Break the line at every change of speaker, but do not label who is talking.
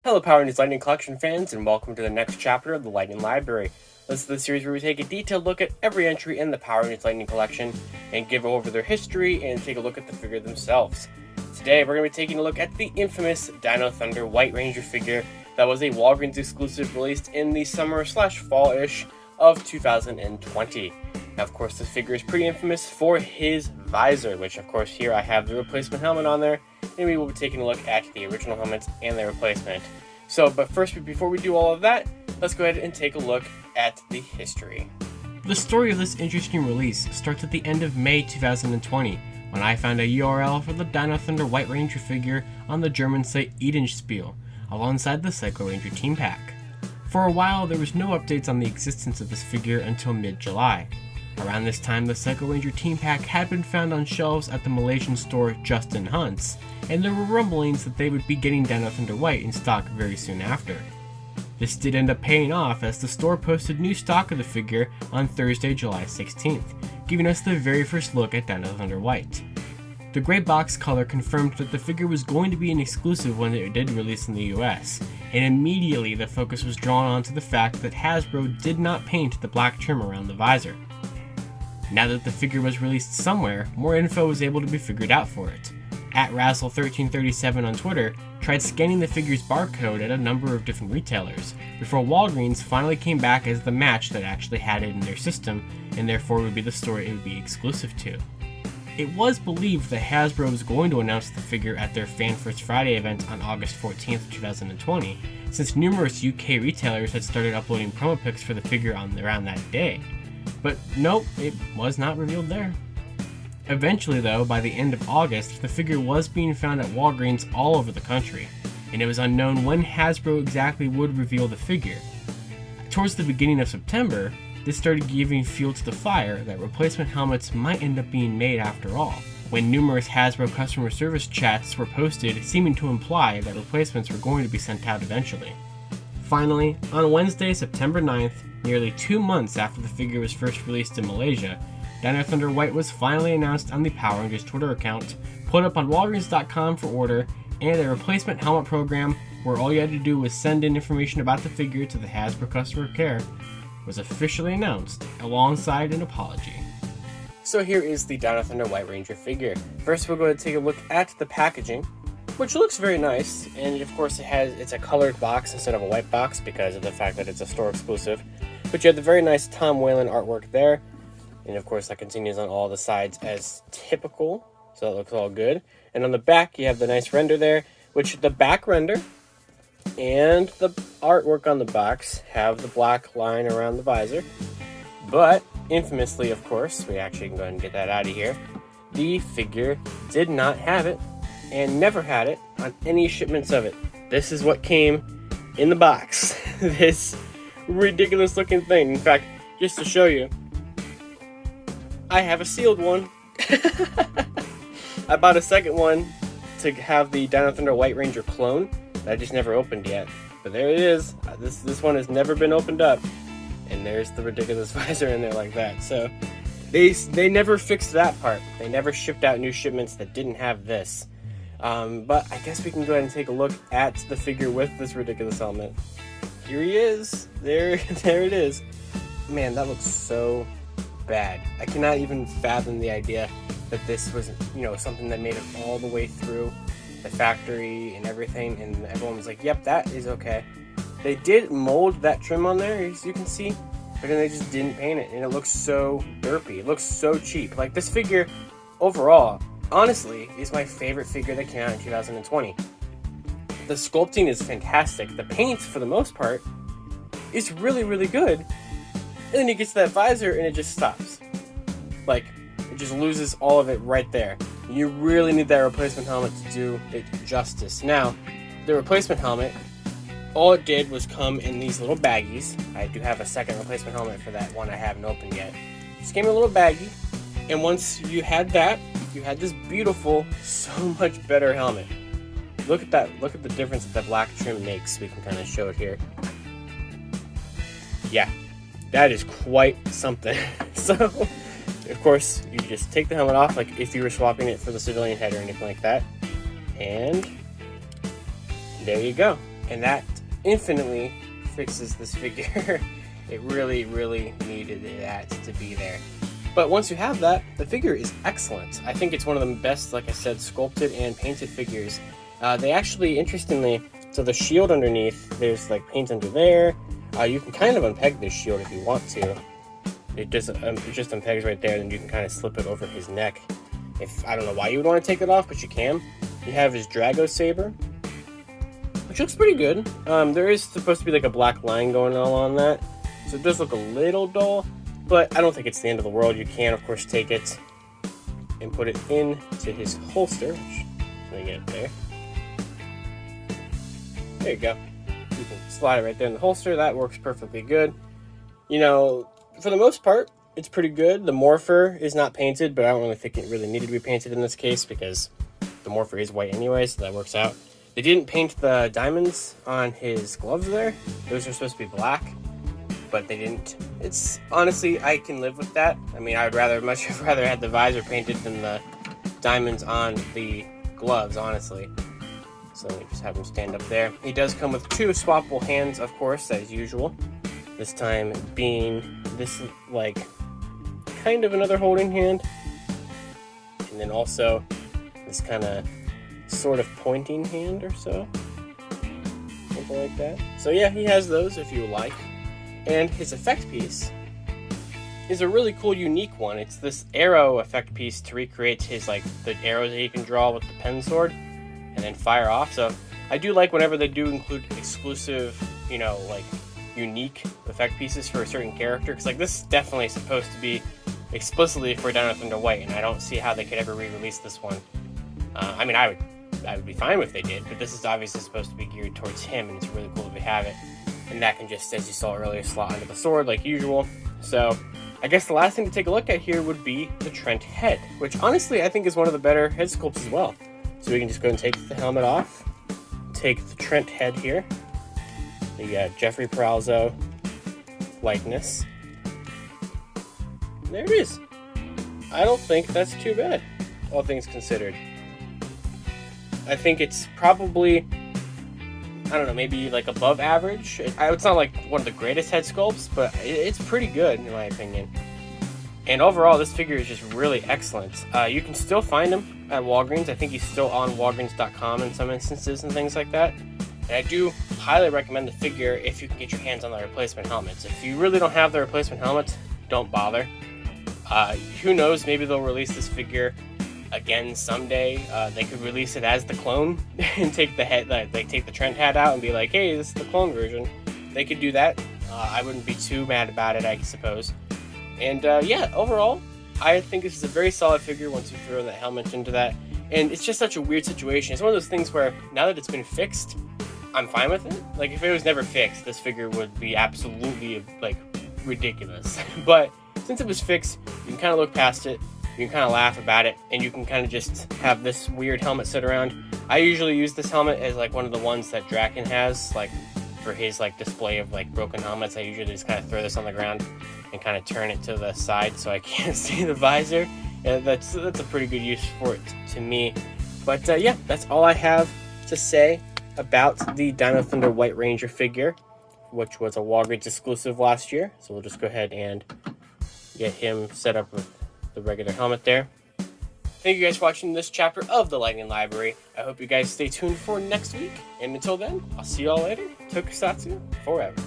Hello Power Rangers Lightning Collection fans, and welcome to the next chapter of the Lightning Library. This is the series where we take a detailed look at every entry in the Power Rangers Lightning Collection and give over their history and take a look at the figure themselves. Today we're going to be taking a look at the infamous Dino Thunder White Ranger figure that was a Walgreens exclusive released in the summer/fall-ish of 2020. Now, of course, this figure is pretty infamous for his visor, which of course here I have the replacement helmet on there, and we will be taking a look at the original helmets and their replacement. But first, before we do all of that, let's go ahead and take a look at the history.
The story of this interesting release starts at the end of May 2020, when I found a URL for the Dino Thunder White Ranger figure on the German site Edenspiel, alongside the Psycho Ranger Team Pack. For a while, there was no updates on the existence of this figure until mid-July. Around this time, the Psycho Ranger Team Pack had been found on shelves at the Malaysian store Justin Hunt's, and there were rumblings that they would be getting Dino Thunder White in stock very soon after. This did end up paying off, as the store posted new stock of the figure on Thursday, July 16th, giving us the very first look at Dino Thunder White. The gray box color confirmed that the figure was going to be an exclusive when it did release in the US, and immediately the focus was drawn onto the fact that Hasbro did not paint the black trim around the visor. Now that the figure was released somewhere, more info was able to be figured out for it. @Razzle1337 on Twitter tried scanning the figure's barcode at a number of different retailers, before Walgreens finally came back as the match that actually had it in their system, and therefore would be the store it would be exclusive to. It was believed that Hasbro was going to announce the figure at their Fan First Friday event on August 14th, 2020, since numerous UK retailers had started uploading promo pics for the figure around that day. But nope, it was not revealed there. Eventually though, by the end of August, the figure was being found at Walgreens all over the country, and it was unknown when Hasbro exactly would reveal the figure. Towards the beginning of September, this started giving fuel to the fire that replacement helmets might end up being made after all, when numerous Hasbro customer service chats were posted seeming to imply that replacements were going to be sent out eventually. Finally, on Wednesday, September 9th, nearly 2 months after the figure was first released in Malaysia, Dino Thunder White was finally announced on the Power Rangers Twitter account, put up on Walgreens.com for order, and a replacement helmet program where all you had to do was send in information about the figure to the Hasbro customer care was officially announced, alongside an apology.
So here is the Dino Thunder White Ranger figure. First, we'll go ahead and take a look at the packaging, which looks very nice, and of course it's a colored box instead of a white box because of the fact that it's a store exclusive. But you have the very nice Tom Whalen artwork there, and of course that continues on all the sides as typical, so that looks all good. And on the back you have the nice render there, which the back render and the artwork on the box have the black line around the visor. But infamously, of course, we actually can go ahead and get that out of here, the figure did not have it and never had it on any shipments of it. This is what came in the box. This ridiculous looking thing. In fact, just to show you, I have a sealed one. I bought a second one to have the Dino Thunder White Ranger clone that I just never opened yet. But there it is. This one has never been opened up. And there's the ridiculous visor in there like that. So they never fixed that part. They never shipped out new shipments that didn't have this. But I guess we can go ahead and take a look at the figure with this ridiculous helmet. Here he is. There it is. Man, that looks so bad. I cannot even fathom the idea that this was, something that made it all the way through the factory and everything, and everyone was like, yep, that is okay. They did mold that trim on there, as you can see, but then they just didn't paint it, and it looks so derpy. It looks so cheap. Like, this figure, overall, honestly, is my favorite figure that came out in 2020. The sculpting is fantastic. The paint, for the most part, is really, really good. And then you get to that visor, and it just stops. Like, it just loses all of it right there. You really need that replacement helmet to do it justice. Now, the replacement helmet, all it did was come in these little baggies. I do have a second replacement helmet for that one I haven't opened yet. Just came in a little baggie, and once you had that, you had this beautiful, so much better helmet. Look at that. Look at the difference that the black trim makes. We can kind of show it here. Yeah, that is quite something. So, of course, you just take the helmet off, like if you were swapping it for the civilian head or anything like that, and there you go. And that infinitely fixes this figure. It really, really needed that to be there. But once you have that, the figure is excellent. I think it's one of the best, like I said, sculpted and painted figures. They actually, interestingly, so the shield underneath, there's like paint under there. You can kind of unpeg this shield if you want to. It just unpegs right there, and you can kind of slip it over his neck. I don't know why you would want to take it off, but you can. You have his Drago saber, which looks pretty good. There is supposed to be like a black line going on that, so it does look a little dull, but I don't think it's the end of the world. You can, of course, take it and put it into his holster. Let me get it there. There you go. You can slide it right there in the holster. That works perfectly good. You know, for the most part, it's pretty good. The Morpher is not painted, but I don't really think it really needed to be painted in this case because the Morpher is white anyway, so that works out. They didn't paint the diamonds on his gloves there. Those are supposed to be black, but they didn't. It's honestly, I can live with that. I mean, I would much rather had the visor painted than the diamonds on the gloves, honestly. So let me just have him stand up there. He does come with 2 swappable hands, of course, as usual. This time being this, like, kind of another holding hand. And then also this kind of sort of pointing hand or so. Something like that. So yeah, he has those if you like. And his effect piece is a really cool, unique one. It's this arrow effect piece to recreate his, like, the arrows that he can draw with the pen sword and then fire off. So I do like whenever they do include exclusive, you know, like, unique effect pieces for a certain character, because like this is definitely supposed to be explicitly for Dino Thunder White, and I don't see how they could ever re-release this one. I mean, I would be fine if they did, but this is obviously supposed to be geared towards him, and it's really cool that we have it. And that can just, as you saw earlier, slot under the sword like usual. So I guess the last thing to take a look at here would be the Trent head, which honestly I think is one of the better head sculpts as well. So we can just go and take the helmet off, take the Trent head here, the Jeffrey Peralzo likeness. And there it is. I don't think that's too bad, all things considered. I think it's probably, I don't know, maybe like above average. It's not like one of the greatest head sculpts, but it's pretty good in my opinion. And overall, this figure is just really excellent. You can still find him at Walgreens. I think he's still on Walgreens.com in some instances and things like that. And I do highly recommend the figure if you can get your hands on the replacement helmets. If you really don't have the replacement helmets, don't bother. Who knows, maybe they'll release this figure again someday. They could release it as the clone and take the head, like take the Trent hat out and be like, hey, this is the clone version. They could do that. I wouldn't be too mad about it, I suppose. And yeah, overall, I think this is a very solid figure once you throw that helmet into that. And it's just such a weird situation. It's one of those things where now that it's been fixed, I'm fine with it. Like, if it was never fixed, this figure would be absolutely, like, ridiculous. But since it was fixed, you can kind of look past it, you can kind of laugh about it, and you can kind of just have this weird helmet sit around. I usually use this helmet as, like, one of the ones that Draken has, like, for his, like, display of, like, broken helmets. I usually just kind of throw this on the ground and kind of turn it to the side so I can't see the visor. And that's a pretty good use for it to me. But yeah, that's all I have to say about the Dino Thunder White Ranger figure, which was a Walgreens exclusive last year. So we'll just go ahead and get him set up with the regular helmet there. Thank you guys for watching this chapter of the Lightning Library. I hope you guys stay tuned for next week. And until then, I'll see you all later. Tokusatsu forever.